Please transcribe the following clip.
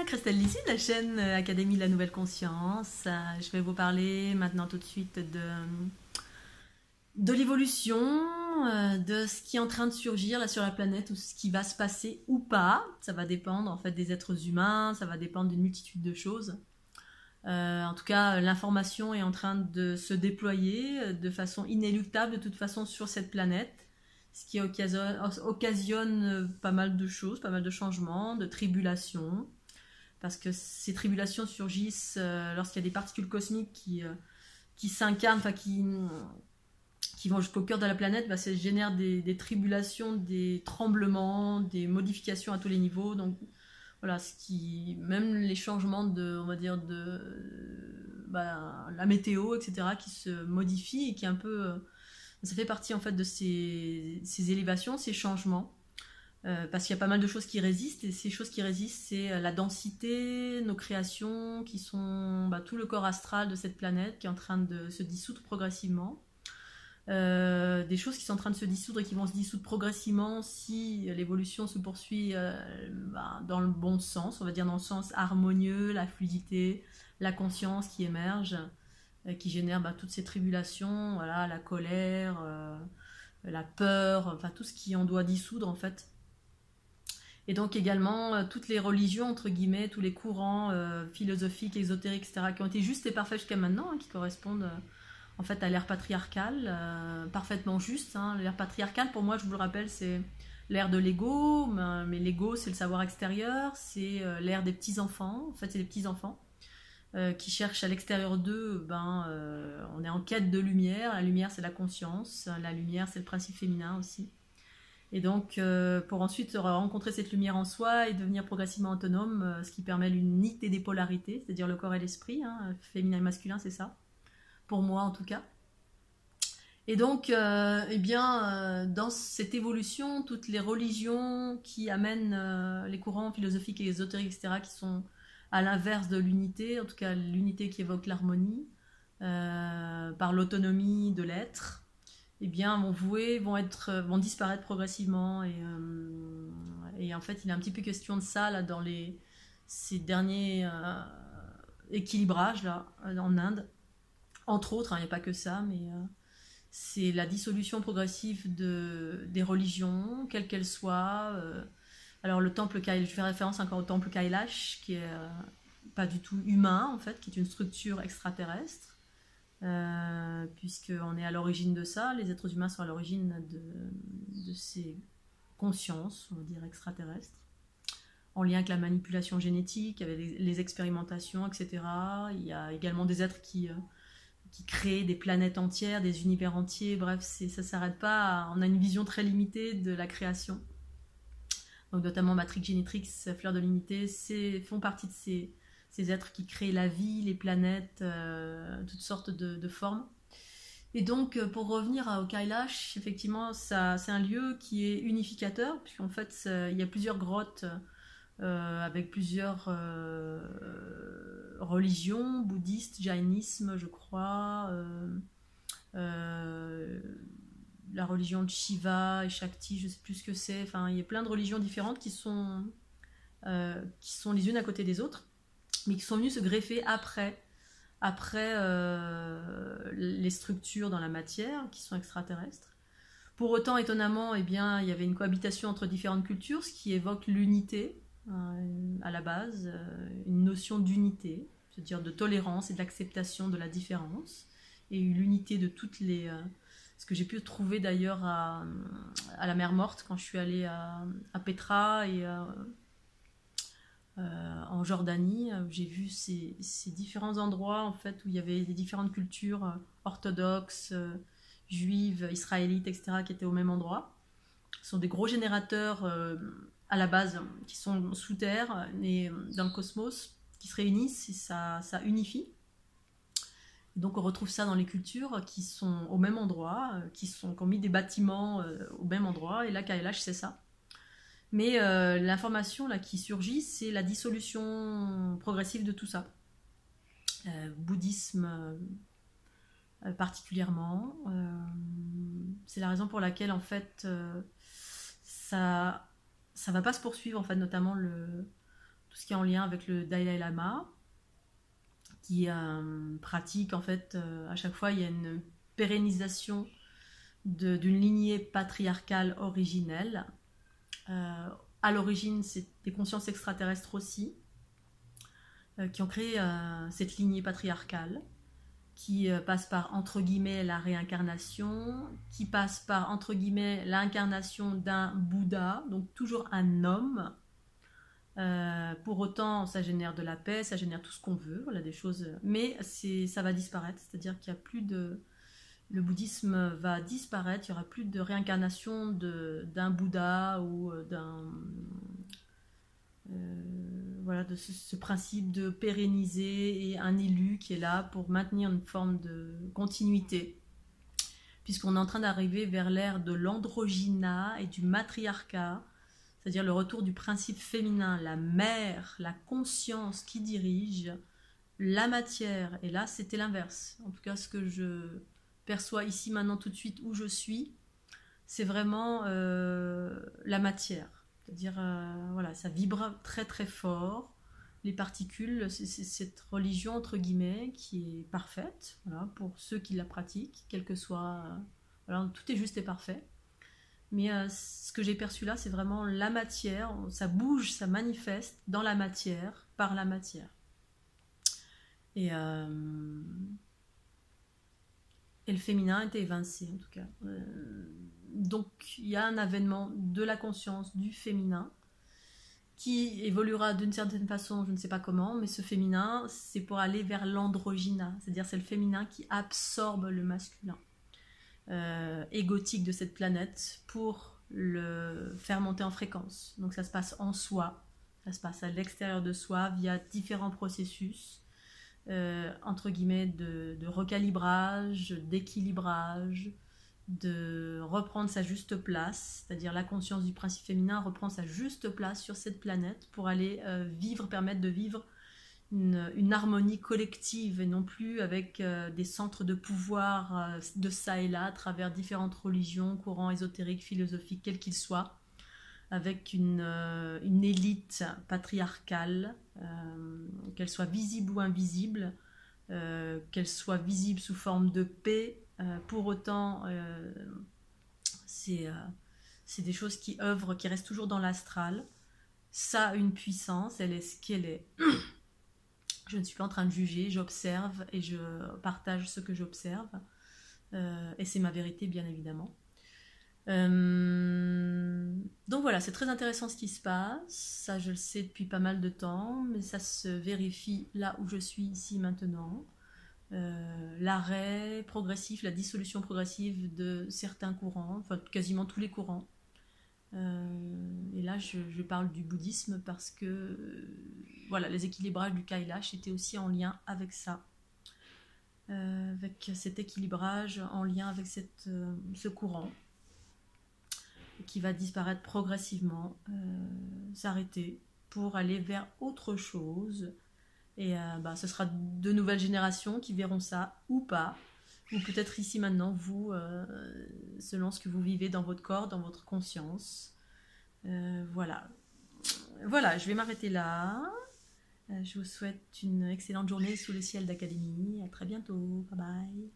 Christelle Lissy de la chaîne Académie de la Nouvelle Conscience. Je vais vous parler maintenant tout de suite de l'évolution, de ce qui est en train de surgir là sur la planète, ou ce qui va se passer ou pas. Ça va dépendre en fait des êtres humains, ça va dépendre d'une multitude de choses. En tout cas, l'information est en train de se déployer de façon inéluctable de toute façon sur cette planète, ce qui occasionne pas mal de choses, pas mal de changements, de tribulations, parce que ces tribulations surgissent lorsqu'il y a des particules cosmiques qui s'incarnent, enfin qui vont jusqu'au cœur de la planète. Bah, ça génère des tribulations, des tremblements, des modifications à tous les niveaux. Donc voilà, même les changements on va dire la météo, etc., qui se modifient et qui est un peu ça fait partie en fait de ces élévations, ces changements, parce qu'il y a pas mal de choses qui résistent, et ces choses qui résistent, c'est la densité, nos créations, qui sont tout le corps astral de cette planète qui est en train de se dissoudre progressivement. Des choses qui sont en train de se dissoudre et qui vont se dissoudre progressivement si l'évolution se poursuit dans le bon sens, on va dire dans le sens harmonieux, la fluidité, la conscience qui émerge, qui génère toutes ces tribulations, voilà, la colère, la peur, enfin tout ce qui en doit dissoudre en fait. Et donc également toutes les religions, entre guillemets, tous les courants philosophiques, ésotériques, etc., qui ont été justes et parfaits jusqu'à maintenant, qui correspondent en fait à l'ère patriarcale, parfaitement juste. L'ère patriarcale, pour moi, je vous le rappelle, c'est l'ère de l'ego, mais l'ego, c'est le savoir extérieur, c'est l'ère des petits-enfants, en fait, c'est les petits-enfants qui cherchent à l'extérieur d'eux. On est en quête de lumière. La lumière, c'est la conscience, la lumière, c'est le principe féminin aussi. Et donc, pour ensuite rencontrer cette lumière en soi et devenir progressivement autonome, ce qui permet l'unité des polarités, c'est-à-dire le corps et l'esprit, féminin et masculin, c'est ça, pour moi en tout cas. Et donc, dans cette évolution, toutes les religions qui amènent les courants philosophiques et ésotériques, etc., qui sont à l'inverse de l'unité, en tout cas l'unité qui évoque l'harmonie, par l'autonomie de l'être, vont disparaître progressivement. Et en fait, il est un petit peu question de ça là, dans ces derniers équilibrages là, en Inde. Entre autres, il n'y a pas que ça, mais c'est la dissolution progressive des religions, quelles qu'elles soient. Alors le temple Kailash, je fais référence encore au temple Kailash, qui est pas du tout humain en fait, qui est une structure extraterrestre, puisqu'on est à l'origine de ça. Les êtres humains sont à l'origine de ces consciences, on va dire extraterrestres, en lien avec la manipulation génétique, avec les expérimentations, etc. Il y a également des êtres qui créent des planètes entières, des univers entiers. Bref, ça ne s'arrête pas. On a une vision très limitée de la création. Donc notamment Matrix Génétrix, Fleur de l'Unité, font partie de ces êtres qui créent la vie, les planètes, toutes sortes de formes. Et donc pour revenir au Kailash, effectivement, c'est un lieu qui est unificateur, puisqu'en fait il y a plusieurs grottes avec plusieurs religions, bouddhistes, jainisme, je crois, la religion de Shiva et Shakti, je ne sais plus ce que c'est. Enfin, il y a plein de religions différentes qui sont les unes à côté des autres, mais qui sont venues se greffer après les structures dans la matière, qui sont extraterrestres. Pour autant, étonnamment, il y avait une cohabitation entre différentes cultures, ce qui évoque l'unité, à la base, une notion d'unité, c'est-à-dire de tolérance et d'acceptation de la différence, et l'unité de toutes les... ce que j'ai pu trouver d'ailleurs à la mer Morte, quand je suis allée à Petra et en Jordanie. J'ai vu ces différents endroits en fait, où il y avait des différentes cultures orthodoxes, juives, israélites, etc., qui étaient au même endroit. Ce sont des gros générateurs à la base, qui sont sous terre et dans le cosmos, qui se réunissent, et ça unifie. Donc on retrouve ça dans les cultures qui sont au même endroit, qui ont mis des bâtiments au même endroit, et là Kailash c'est ça. Mais l'information là qui surgit, c'est la dissolution progressive de tout ça. Bouddhisme particulièrement. C'est la raison pour laquelle en fait ça va pas se poursuivre, en fait, notamment tout ce qui est en lien avec le Dalai Lama, qui pratique en fait, à chaque fois il y a une pérennisation d'une lignée patriarcale originelle. À l'origine, c'est des consciences extraterrestres aussi, qui ont créé cette lignée patriarcale, qui passe par, entre guillemets, la réincarnation, qui passe par, entre guillemets, l'incarnation d'un Bouddha, donc toujours un homme. Pour autant, ça génère de la paix, ça génère tout ce qu'on veut, voilà, des choses, mais ça va disparaître, c'est-à-dire qu'il n'y a plus de... Le bouddhisme va disparaître, il n'y aura plus de réincarnation d'un Bouddha ou voilà, de ce principe de pérenniser et un élu qui est là pour maintenir une forme de continuité, puisqu'on est en train d'arriver vers l'ère de l'androgyna et du matriarcat, c'est-à-dire le retour du principe féminin, la mère, la conscience qui dirige, la matière, et là c'était l'inverse, en tout cas ce que je perçois ici, maintenant, tout de suite, où je suis, c'est vraiment la matière. C'est-à-dire, voilà, ça vibre très très fort. Les particules, c'est cette religion, entre guillemets, qui est parfaite, voilà, pour ceux qui la pratiquent, quel que soit... voilà, tout est juste et parfait. Mais ce que j'ai perçu là, c'est vraiment la matière. Ça bouge, ça manifeste dans la matière, par la matière. Et le féminin était évincé, en tout cas. Donc, il y a un avènement de la conscience du féminin qui évoluera d'une certaine façon, je ne sais pas comment, mais ce féminin, c'est pour aller vers l'androgyna, c'est-à-dire c'est le féminin qui absorbe le masculin égotique de cette planète pour le faire monter en fréquence. Donc ça se passe en soi, ça se passe à l'extérieur de soi via différents processus, entre guillemets, de recalibrage, d'équilibrage, de reprendre sa juste place, c'est-à-dire la conscience du principe féminin reprend sa juste place sur cette planète pour aller vivre, permettre de vivre une harmonie collective et non plus avec des centres de pouvoir de ça et là à travers différentes religions, courants ésotériques, philosophiques, quels qu'ils soient, avec une élite patriarcale, qu'elle soit visible ou invisible, qu'elle soit visible sous forme de paix. Pour autant, c'est des choses qui œuvrent, qui restent toujours dans l'astral. Ça a une puissance, elle est ce qu'elle est. Je ne suis pas en train de juger, j'observe et je partage ce que j'observe. Et c'est ma vérité, bien évidemment. Donc voilà, c'est très intéressant ce qui se passe. Ça, je le sais depuis pas mal de temps, mais ça se vérifie là où je suis, ici, maintenant. L'arrêt progressif, la dissolution progressive de certains courants, enfin quasiment tous les courants. Et là, je parle du bouddhisme parce que voilà, les équilibrages du Kailash étaient aussi en lien avec ça. Avec cet équilibrage en lien avec ce courant qui va disparaître progressivement, s'arrêter pour aller vers autre chose. Et ce sera de nouvelles générations qui verront ça ou pas, ou peut-être ici maintenant, vous, selon ce que vous vivez dans votre corps, dans votre conscience. Voilà, je vais m'arrêter là. Je vous souhaite une excellente journée sous le ciel d'Académie. À très bientôt. Bye bye.